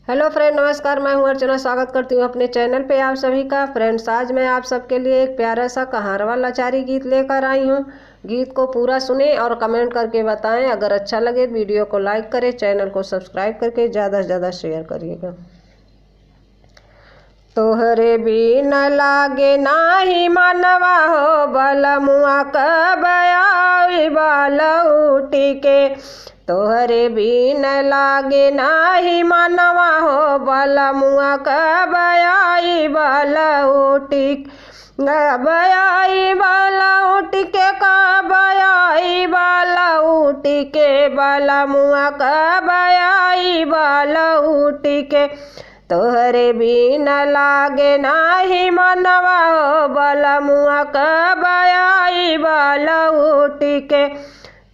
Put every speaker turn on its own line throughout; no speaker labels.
Hello friend, नमस्कार। मैं हूं अर्चना, स्वागत करती हूं अपने चैनल पे आप सभी का। फ्रेंड्स, आज मैं आप सबके लिए एक प्यारा सा कहारवा लाचारी गीत लेकर आई हूं। गीत को पूरा सुने और कमेंट करके बताएं। अगर अच्छा लगे वीडियो को लाइक करें, चैनल को सब्सक्राइब करके ज़्यादा से ज़्यादा शेयर करिएगा। तोहरे बिन लागे नाही मनवा हो, बलमुआ कब आई बालउटी के। तोहरे बिन लागे नाही मनवा हो, बलमुआ कब आई बालउटी कब आई बालउटी के कब आई बालउटी के। बलमुआ कब आई बालउटी के। तोहरे बिन लागे नाही मनवा हो, बलमुआ कब आई बालउटी के।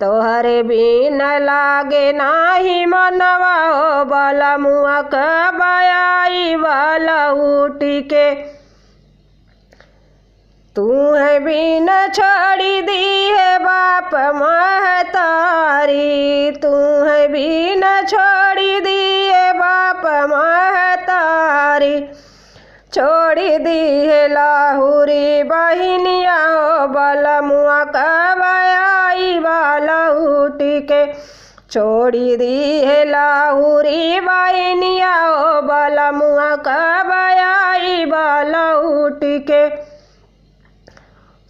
तोहरे बिन लागे नाही मनवा हो, बलमुआ कब आई बालउटी के। तू है बिन छोड़ी दी है बाप महतारी, तू है बिन छोड़ी दी है बाप महतारी। छोड़ी दी है लाहुरी बहिनिया हो, बलमुआ कब आई बालउटी के। छोड़ी दी है लाहुरी बहिनिया हो, बलमुआ कब आई बालउटी के।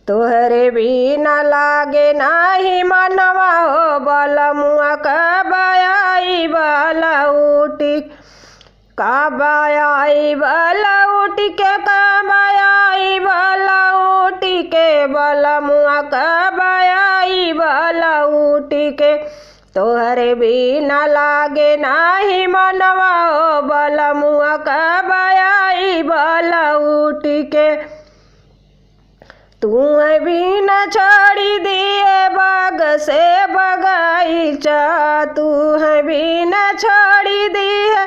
तोहरे बिन लागे नाही मनवा हो, बलमुआ कब आई बालउटी कब आई बालउटी के कब आई बालउटी के। बलमुआ कब आई बालउटी के। तोहरे बिन लागे नाही मनवा हो, बलमुआ कब आई बालउटी के। तू बिन छोड़ी दिए बाग से बगीचा, तू बिन छोड़ी दिए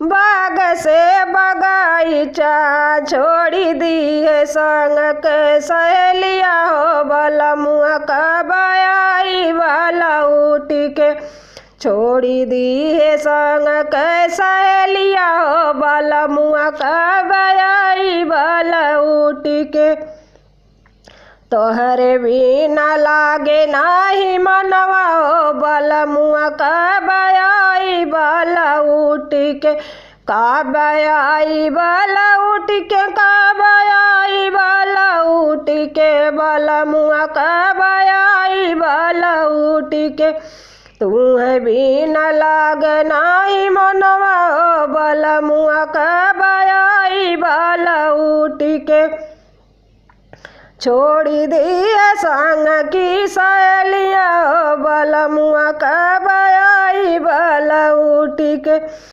बाग से बगीचा। छोड़ी दी है संग के सहेलिया हो, बलमुआ कब आई बालउटी के। छोड़ी दी है संग के सहेलिया हो, बलमुआ कब आई बालउटी के। तोहरे बिन लागे नाही मनवा हो, बलमुआ कब आई बालउटी के। कब आई बालउटी के कब आई बालउटी के। बलमुआ कब आई बालउटी के। तू बिन लागे नाही मनवा हो, बलमुआ कब आई बालउटी के। छोड़ी दिए संग की सहेलिया हो, बलमुआ कब आई बालउटी के।